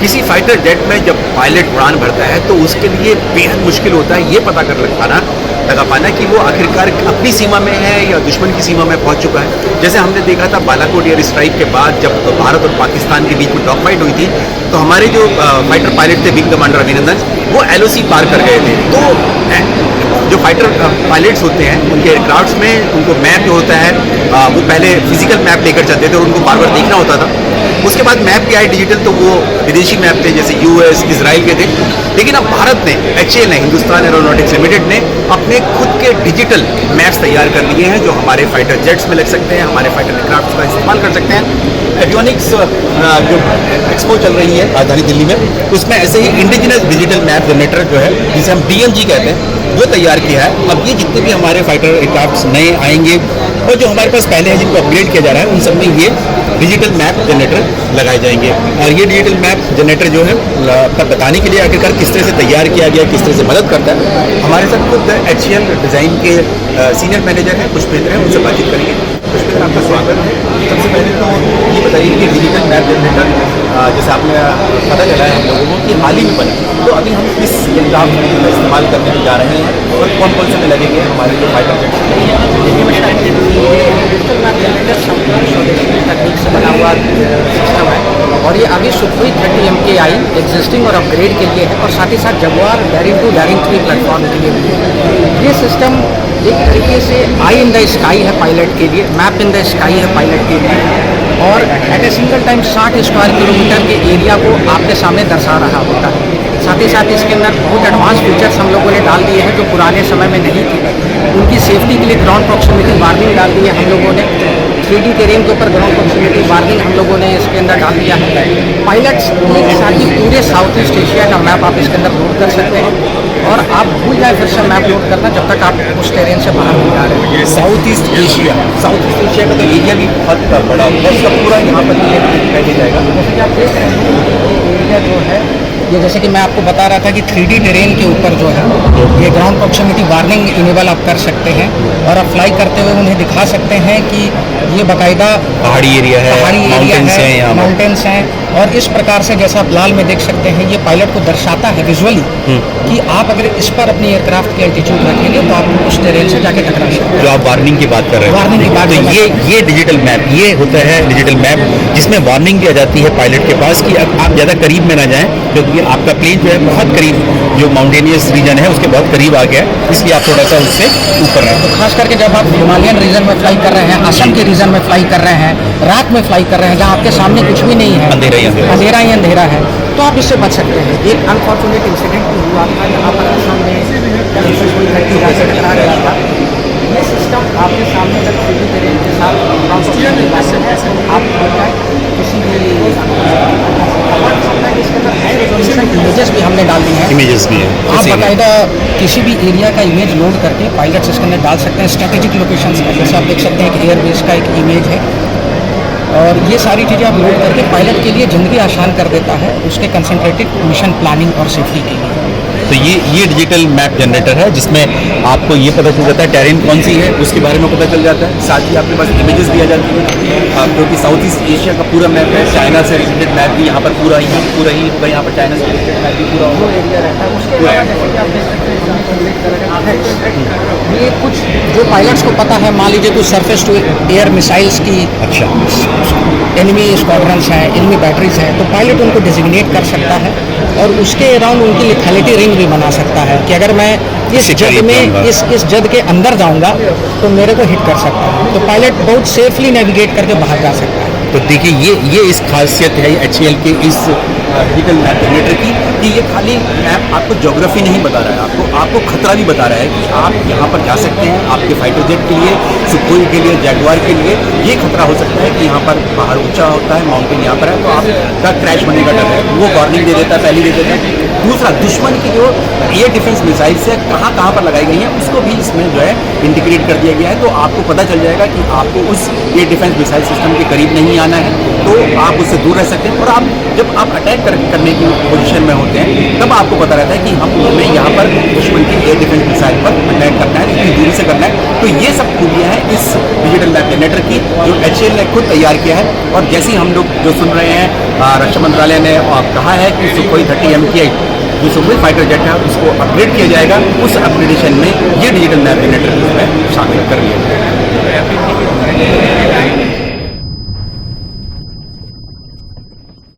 किसी fighter jet में जब पायलट उड़ान भरता है तो उसके लिए बेहद मुश्किल होता है ये पता लगा पाना कि वो आखिरकार अपनी सीमा में है या दुश्मन की सीमा में पहुंच चुका है। जैसे हमने देखा था बालाकोट एयर स्ट्राइक के बाद जब भारत और पाकिस्तान के बीच में डॉग फाइट हुई थी, तो हमारे जो फाइटर पायलट थे विंग कमांडर अभिनंदन, वो LOC पार कर गए थे। तो जो फाइटर पायलट्स होते हैं उनके एयरक्राफ्ट्स में उनको मैप जो होता है वो पहले फिजिकल मैप लेकर चलते थे और उनको बार बार देखना होता था। उसके बाद मैप भी आए डिजिटल, तो वो विदेशी मैप थे जैसे US, इजराइल के थे। लेकिन अब भारत ने, HAL ने, हिंदुस्तान एरोनॉटिक्स लिमिटेड ने अपने खुद के डिजिटल मैप्स तैयार कर लिए हैं जो हमारे फाइटर जेट्स में लग सकते हैं, हमारे फाइटर एयरक्राफ्ट का इस्तेमाल कर सकते हैं। एवियोनिक्स जो एक्सपो चल रही है राजधानी दिल्ली में, उसमें ऐसे ही इंडिजिनस डिजिटल मैप जनरेटर जो है जिसे हम DMG कहते हैं वो तैयार किया है। अब ये जितने भी हमारे फाइटर एयरक्राफ्ट नए आएंगे और जो हमारे पास पहले हैं जिनको अपग्रेड किया जा रहा है, उन सब में ये डिजिटल मैप जनरेटर लगाए जाएंगे। और ये डिजिटल मैप जनरेटर जो है बताने के लिए आखिरकार किस तरह से तैयार किया गया, किस तरह से मदद करता है, हमारे साथ खुद HAL डिज़ाइन के सीनियर मैनेजर हैं पुष्पेंद्र हैं, उनसे बातचीत करेंगे। पुष्पेंद्र, आपका स्वागत है। सबसे पहले तो ये बताइए कि डिजिटल मैप जनरेटर जैसे आपने पता चला है हम लोगों को कि हाल ही में बना, तो अभी हम किस एयरक्राफ्ट का इस्तेमाल करने जा रहे हैं और कौन कौन से में लगेंगे हमारे जो fighter jets. Digital map generator संपूर्ण स्वदेशी तकनीक से बना हुआ सिस्टम है और ये अभी सुखोई 30 MKI एग्जिस्टिंग और अपग्रेड के लिए है और साथ ही साथ जगुआर Daring 2 Daring 3 प्लेटफॉर्म के लिए भी है। ये सिस्टम एक तरीके से आई इन द स्काई है पायलट के लिए, मैप इन द स्काई है पायलट के लिए, और at a single time 60 square kilometre के एरिया को आपके सामने दर्शा रहा होता है। साथ ही साथ इसके अंदर बहुत एडवांस फीचर्स हम लोगों ने डाल दिए हैं जो पुराने समय में नहीं थे। उनकी सेफ्टी के लिए ग्राउंड प्रॉक्सिमिटी वार्निंग डाल दी है हम लोगों ने। 3D टेरेन के ऊपर ग्राउंड प्रॉक्सिमिटी वार्निंग हम लोगों ने इसके अंदर डाल दिया है। पायलट्स एक साथ ही पूरे साउथ ईस्ट एशिया का मैप आप इसके अंदर लोड कर सकते हैं और आप भूल जाए फिर से मैप लोड करना जब तक आप उस टेरेन से बाहर नहीं आ रहे हैं। साउथ ईस्ट एशिया का तो एरिया भी बहुत बड़ा होगा, उसका पूरा यहाँ पर दिखाई दे जाएगा। जैसे कि आप देख रहे हैं ये एरिया जो है, ये जैसे कि मैं आपको बता रहा था कि 3D टेरेन के ऊपर जो है ये ग्राउंड प्रॉक्सिमिटी वार्निंग इनेबल आप कर सकते हैं और आप फ्लाई करते हुए उन्हें दिखा सकते हैं कि ये बाकायदा पहाड़ी एरिया है, माउंटेन्स हैं और इस प्रकार से जैसा आप लाल में देख सकते हैं ये पायलट को दर्शाता है विजुअली कि आप अगर इस पर अपनी एयरक्राफ्ट की एल्टीट्यूड रखेंगे तो आप उस टेरेन से जाके टकरा सकते हैं। जो आप वार्निंग की बात कर रहे हैं, वार्निंग की बात, तो ये डिजिटल मैप, ये होता है डिजिटल मैप जिसमें वार्निंग दी जाती है पायलट के पास कि अब आप ज़्यादा करीब में ना जाएं, क्योंकि आपका प्लेन जो है बहुत करीब, जो माउंटेनियस रीजन है उसके बहुत करीब आ गया है, इसलिए आप थोड़ा सा उससे ऊपर रहें। तो खास करके जब आप हिमालयन रीजन में फ्लाई कर रहे हैं, असम के रीजन में फ्लाई कर रहे हैं, रात में फ्लाई कर रहे हैं जहाँ आपके सामने कुछ भी नहीं है, अंधेरा ही अंधेरा है, तो आप इससे बच सकते हैं। एक अनफॉर्चुनेट इंसिडेंट भी हुआ था यहाँ पर असम में टकरा गया था। ये सिस्टम आपके सामने जब 3D टेरेन के साथ आप किसी भी इमेजेस भी हमने डाल दी हैं, इमेजेस भी है, आप बाकायदा किसी भी एरिया का इमेज लोड करके पायलट्स इसके अंदर डाल सकते हैं। स्ट्रेटेजिक लोकेशंस का जैसे आप देख सकते हैं कि एयरबेस का एक इमेज है और ये सारी चीज़ें आप लोड करके पायलट के लिए ज़िंदगी आसान कर देता है उसके कंसंट्रेटेड मिशन प्लानिंग और सेफ्टी के लिए। तो ये डिजिटल मैप जनरेटर है जिसमें आपको ये पता चल जाता है टेरेन कौन सी है, उसके बारे में पता चल जाता है। साथ ही आपके पास इमेजेस दिया जाती है क्योंकि साउथ ईस्ट एशिया का पूरा मैप है, चाइना से रिलेटेड मैप भी यहाँ पर पूरा ही होगा, यहाँ पर चाइना से रिलेटेड मैप भी पूरा होगा। एरिया रहता है उसके अलावा जैसे कि आप देख सकते हैं हमने कंप्लीट कर ये कुछ जो पायलट्स को पता है, मान लीजिए कुछ सरफेस टू एयर मिसाइल्स की एनिमी स्क्वाड्रंस हैं, एनिमी बैटरीज हैं, तो पायलट उनको डिजिग्नेट कर सकता है और उसके अराउंड उनकी लिथैलिटी रिंग भी बना सकता है कि अगर मैं इस जद में इस जद के अंदर जाऊंगा तो मेरे को हिट कर सकता है, तो पायलट बहुत सेफली नेविगेट करके बाहर जा सकता है। तो देखिए ये इस खासियत है HAL के इस डिजिटल मैप जनरेटर की कि ये खाली मैप आपको ज्योग्राफी नहीं बता रहा है, आपको खतरा भी बता रहा है कि आप यहाँ पर जा सकते हैं। आपके फाइटर जेट के लिए, सुखोई के लिए, जैगुआर के लिए ये खतरा हो सकता है कि यहाँ पर पहाड़ ऊंचा होता है, माउंटेन यहाँ पर है, तो आपका क्रैश होने का डर है, वो वार्निंग दे देता है, पहले दे देता है। दूसरा दुश्मन की जो एयर डिफेंस मिसाइल्स है कहाँ कहाँ पर लगाई गई हैं उसको भी इसमें जो है इंटीग्रेट कर दिया गया है। तो आपको पता चल जाएगा कि आपको उस एयर डिफेंस मिसाइल सिस्टम के करीब नहीं आना है, तो आप उससे दूर रह सकते हैं। और आप जब आप अटैक करने की पोजीशन में होते हैं तब आपको पता रहता है कि हमें यहाँ पर दुश्मन की एयर डिफेंस मिसाइल पर अटैक करना है, इतनी दूरी से करना है। तो ये सब खूबियाँ हैं इस डिजिटल लैब जनरेटर की जो HAL ने खुद तैयार किया है। और जैसे ही हम लोग जो सुन रहे हैं रक्षा मंत्रालय ने कहा है कि सुखोई 30 MKI जो सुखोई फाइटर जेट है उसको अपग्रेड किया जाएगा, उस अपग्रेडेशन में ये डिजिटल लैब जनरेटर जो है शामिल कर लिया जाएगा।